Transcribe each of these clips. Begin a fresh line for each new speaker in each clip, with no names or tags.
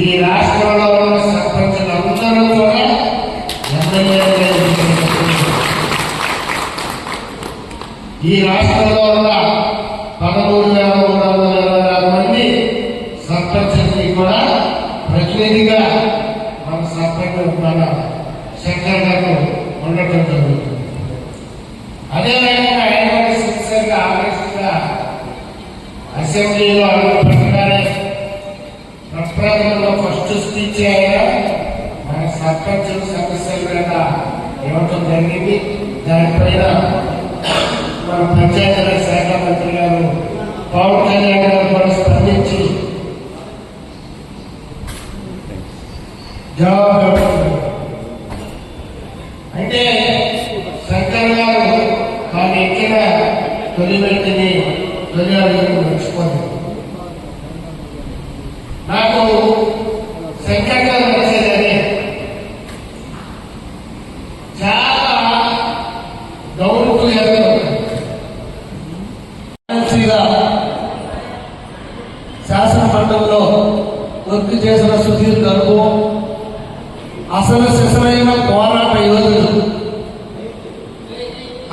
ఈ రాష్ట్రంలో ఉన్న సర్పంచులందరూ కూడా ఈ రాష్ట్రంలో ఉన్న 13,326 మంది సర్పంచులకి కూడా ప్రతినిధిగా మన సర్పంచ్ మన శంకర్ గారు ఉండటం జరుగుతుంది. అదేవిధంగా ఆయన శిక్షగా ఆవేశంగా అసెంబ్లీలో అడుగుపెట్టగానే ప్రప్రథమంలో ఫస్ట్ స్పీచ్ ఆయన మన సర్పంచ్ సమస్యల మీద ఇవ్వటం జరిగింది. దానిపైన మన పంచాయతీరాజ్ శాఖ మంత్రి గారు పవన్ కళ్యాణ్ గారు కూడా స్పందించి జవాబు. అంటే శంకర్ గారు తాను ఎక్కిన తొలి వ్యక్తిని తొలి అడుగును మర్చిపోయింది. నాకు శంకర్ గారు నచ్చేదని చాలా గౌరవంగా శాసన మండలిలో వర్క్ చేసిన సుదీర్ఘ అనుభవం, అసలు శిశులైన పోరాట యోధులు.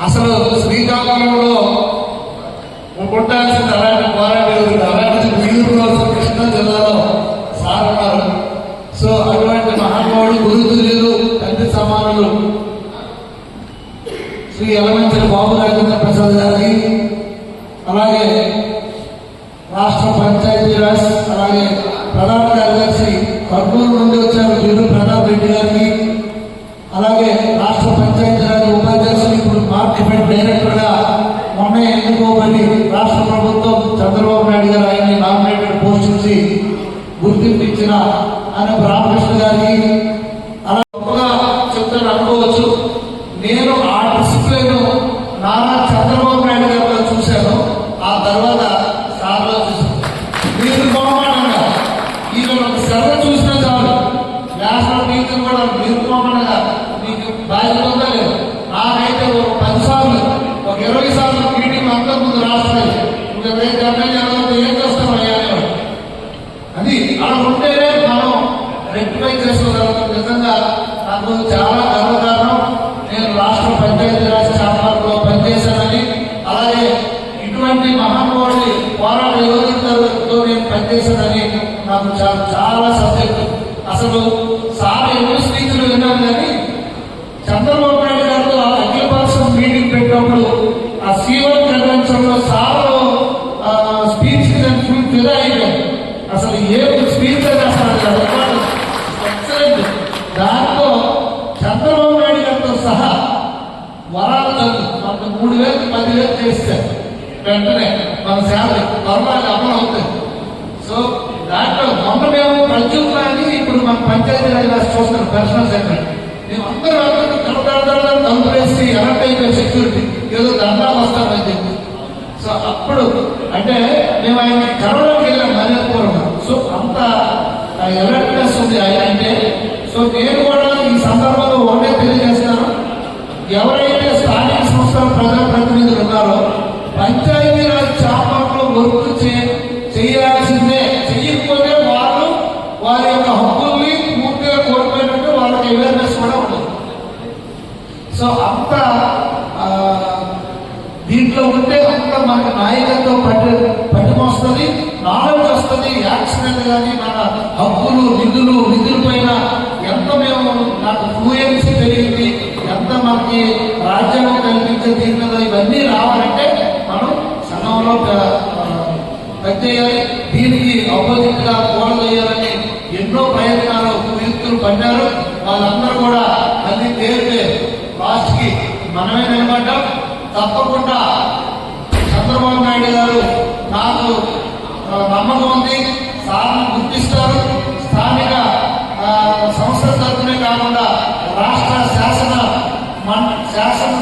అసలు శ్రీకాకుళంలో పుట్టాల్సింది అలాంటి పోరాట యోధులు. అలాంటిది వీరులో కృష్ణా జిల్లాలో సార్ ఉన్నారు. సో అటువంటి మహానుభావుడు, గురుతుల్యులు, తండ్రి సమానులు శ్రీ యలమంచిలి బాబు రాజేంద్ర ప్రసాద్ గారికి, అలాగే రాష్ట్ర పంచాయతీరాజ్ అలాగే ప్రధాన కార్యదర్శి కర్నూలు నుండి వచ్చారు వీరు ప్రతాప్ రెడ్డి గారికి, అలాగే రాష్ట్ర పంచాయతీరాజ్ ఉపాధ్యక్షులు ఇప్పుడు మార్కెట్ డైరెక్టర్ గా మొన్న ఎన్నుకోబడి రాష్ట్ర ప్రభుత్వం చంద్రబాబు నాయుడు గారు ఆయన్ని నామినేటెడ్ పోస్ట్ నుంచి గుర్తింపు ఇచ్చిన ఆయన రామకృష్ణ గారికి అలా గొప్పగా చెప్తాను అనుకోవచ్చు. నేను ఆ డిసిప్లిన్ నారా చంద్రబాబు నాయుడు గారిలో చూశాను. ఆ తర్వాత సార్లో చూశాను. మీరు బహుమానంగా ఈయన ఒక శ్రద్ధ చూసినా చాలు. నేషనల్ టీచర్ కూడా మీరు బహుమానంగా మీకు బాధ్యత ఉందా లేదు. నాకైతే ఒక 10 సార్లు ఒక 20 సార్లు మీటింగ్ అంతా ముందు రాష్ట్రాలు ఏం చేస్తాం అయ్యాలి అది అలా ఉంటేనే మనం రెక్టిఫై చేసుకోగలుగుతాం. నిజంగా నాకు చాలా గర్వకారణం. నేను రాష్ట్ర పంచాయతీరాజ్ శాఖలో పనిచేశానని, అలాగే ఇటువంటి మహానుభావుడి పోరాట యోధులతో నేను పనిచేశానని నాకు చాలా సబ్జెక్టు. అసలు సార్ ఎన్నో స్పీచ్లు విన్నాను, కానీ చంద్రబాబు నాయుడు గారితో అఖిల పక్షం మీటింగ్ పెట్టినప్పుడు ఆ సీవన్ కన్వెన్షన్ లో సార్ స్పీచ్ ఫుల్ ఫిదా అయిపోయాను. అసలు ఏ స్పీచ్ అని అసలు ఎక్సలెంట్. దాంతో చంద్రబాబు నాయుడు గారితో సహా వరాలు మనకు 3,000 10,000 చేస్తారు వెంటనే మన శాలరీ త్వరలో అమలు అవుతుంది. సో దాంట్లో మొన్న మేము ప్రత్యుత్నాన్ని ఇప్పుడు మన పంచాయతీరాజ్ చూస్తున్నాం పర్సనల్ సెక్రటరీ. మేము అందరూ తలుపు వేసి ఎలర్ట్ అయిపోయి సెక్యూరిటీ ఏదో దండాలు వస్తామని చెప్పి. సో అప్పుడు అంటే మేము ఆయన కలవడానికి వెళ్ళాం మర్యాదపూర్వకంగా. సో అంత అలర్ట్నెస్ ఉంది ఆయన అంటే. సో నేను కూడా ఈ సందర్భంలో ఒకటే తెలియజేస్తాను, ఎవరైతే స్థానిక సంస్థల ప్రజాప్రతినిధులు ఉన్నారో పంచాయతీరాజ్ చాంబర్లో వర్క్ చేయాల్సిందే. చెయ్యకపోతే వాళ్ళు వారి యొక్క హక్కుల్ని పూర్తిగా కోల్పోయినట్టు వాళ్ళకి అవేర్నెస్ కూడా ఉండదు. సో అంత దీంట్లో ఉంటే అంత మనకి నాయకత్వం పట్టుకొస్తుంది, నాలెడ్జ్ వస్తుంది. యాక్సిడెంట్ కానీ మన హక్కులు నిధులపైన ఎంత మేము నాకు ఫ్లూయెన్సీ పెరిగింది, ఎంత మనకి రాజ్యాంగం కల్పించే దీని మీద ఇవన్నీ రావాలంటే మనం సంఘంలో పనిచేయాలి. దీనికి ఆపోజిట్ గా పోరాడాలని ఎన్నో ప్రయత్నాలు వ్యక్తులు పడ్డారు. వాళ్ళందరూ కూడా మళ్ళీ తేలితే లాస్ట్ కి మనమే నిలబడ్డాం. తప్పకుండా చంద్రబాబు నాయుడు గారు నాకు నమ్మకం ఉంది, సార్ని గుర్తిస్తారు. స్థానిక సంస్థల తరఫునే కాకుండా రాష్ట్ర మన శాసన